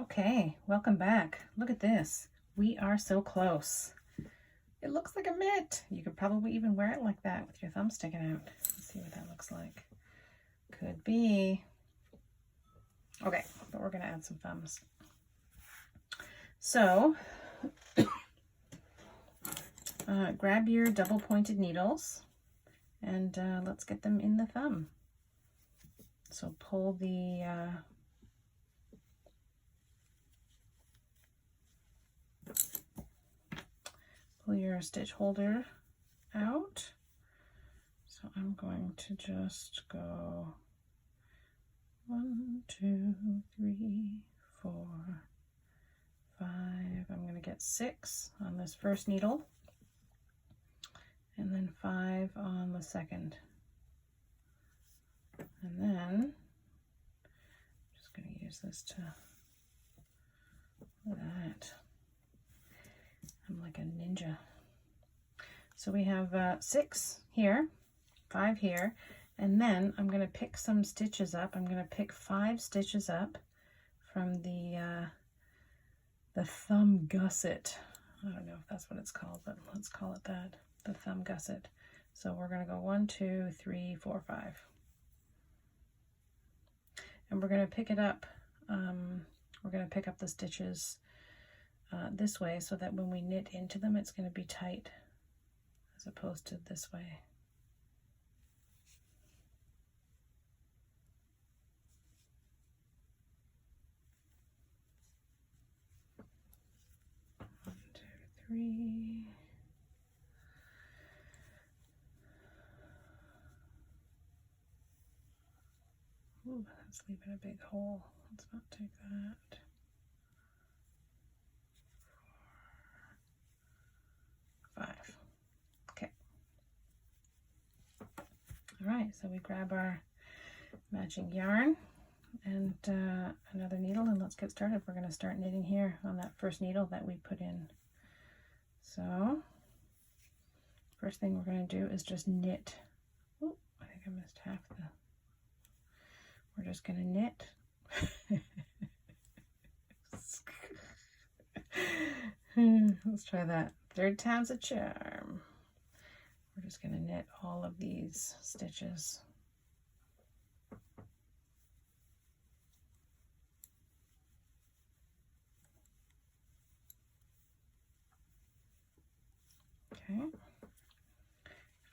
Okay, welcome back. Look at this. We are so close. It looks like a mitt. You could probably even wear it like that with your thumb sticking out. Let's see what that looks like. Could be. Okay, but we're going to add some thumbs. So, grab your double pointed needles and let's get them in the thumb. So pull pull your stitch holder out. So I'm going to just go 1, 2, 3, 4, 5. I'm going to get 6 on this first needle and then 5 on the second. And then I'm just going to use this to that. I'm like a ninja. So we have 6 here, 5 here, and then I'm going to pick some stitches up. I'm going to pick 5 stitches up from the thumb gusset. I don't know if that's what it's called, but let's call it that, the thumb gusset. So we're going to go 1, 2, 3, 4, 5. And we're going to pick it up, we're going to pick up the stitches this way so that when we knit into them, it's going to be tight as opposed to this way. One, two, three. Ooh, that's leaving a big hole. Let's not take that. 4, 5. Okay. All right, so we grab our matching yarn and another needle, and let's get started. We're going to start knitting here on that first needle that we put in. So first thing we're going to do is just knit. Oh, I think I missed half the. We're just going to knit. Let's try that. 3rd time's a charm. We're just going to knit all of these stitches. Okay.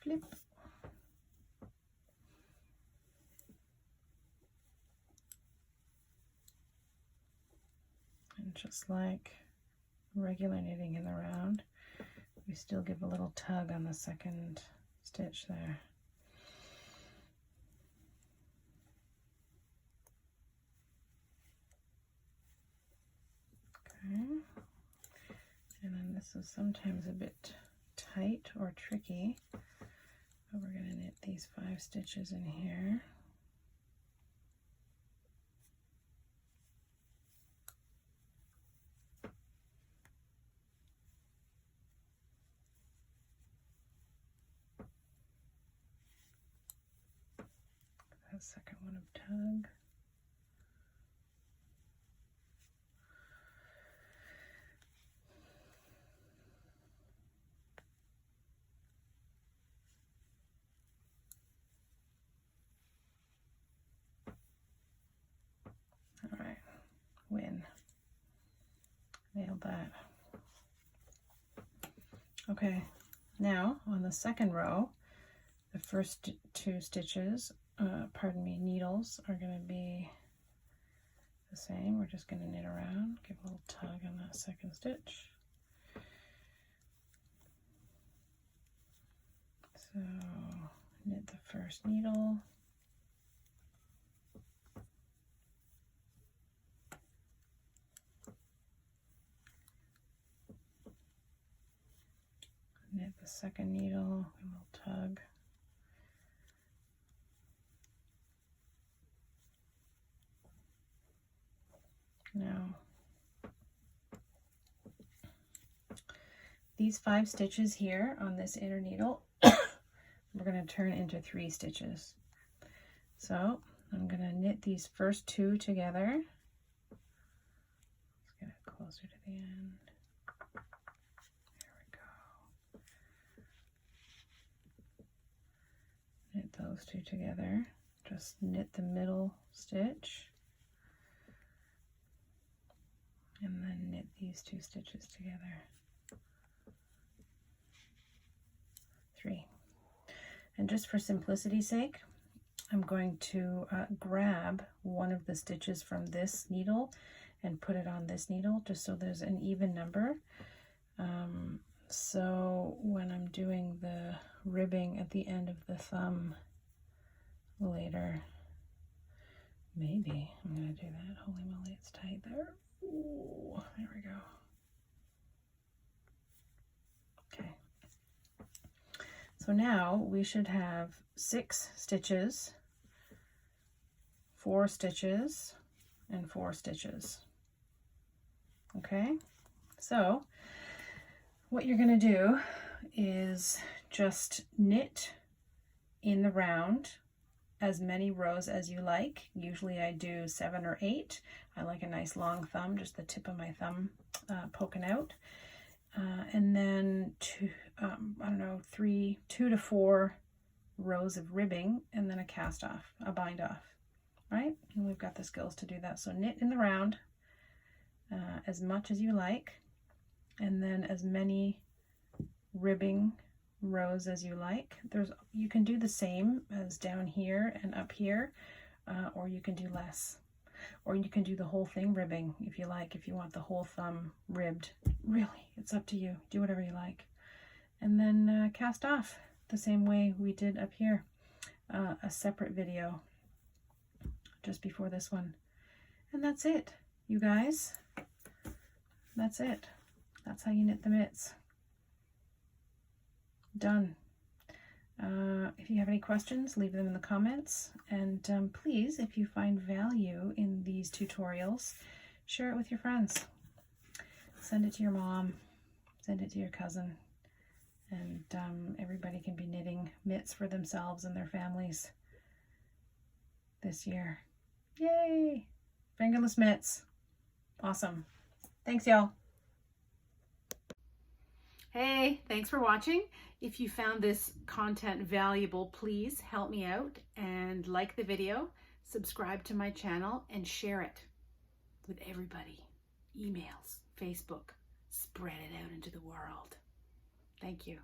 Flip. And just like regular knitting in the round, we still give a little tug on the second stitch there. Okay. And then this is sometimes a bit tight or tricky, but we're going to knit these 5 stitches in here. That second one of tug. All right, win. Nailed that. Okay, now on the second row, the first 2 stitches, needles are going to be the same. We're just going to knit around, give a little tug on that second stitch. So knit the first needle. Knit the second needle, a little tug. Now, these 5 stitches here on this inner needle, we're going to turn into 3 stitches. So I'm going to knit these first 2 together closer to the end. There we go. Knit those two together. Just knit the middle stitch. And then knit these two stitches together. 3. And just for simplicity's sake, I'm going to grab one of the stitches from this needle and put it on this needle, just so there's an even number. So when I'm doing the ribbing at the end of the thumb later, maybe I'm going to do that. Holy moly, it's tight there. Ooh, there we go. Okay. So now we should have 6 stitches, 4 stitches, and 4 stitches. Okay, so what you're going to do is just knit in the round as many rows as you like. Usually I do 7 or 8. I like a nice long thumb, just the tip of my thumb poking out. And then 2 to 4 rows of ribbing, and then a cast off, a bind off, right? And we've got the skills to do that. So knit in the round as much as you like, and then as many ribbing rows as you like. You can do the same as down here and up here, or you can do less, or you can do the whole thing ribbing if you like. If you want the whole thumb ribbed, really, it's up to you. Do whatever you like. And then cast off the same way we did up here. A separate video just before this one. And that's it, you guys. That's it. That's how you knit the mitts. Done. If you have any questions, leave them in the comments. And please, if you find value in these tutorials, share it with your friends. Send it to your mom. Send it to your cousin. And everybody can be knitting mitts for themselves and their families this year. Yay! Fingerless mitts. Awesome. Thanks, y'all. Hey, thanks for watching. If you found this content valuable, please help me out and like the video, subscribe to my channel, and share it with everybody. Emails, Facebook, spread it out into the world. Thank you.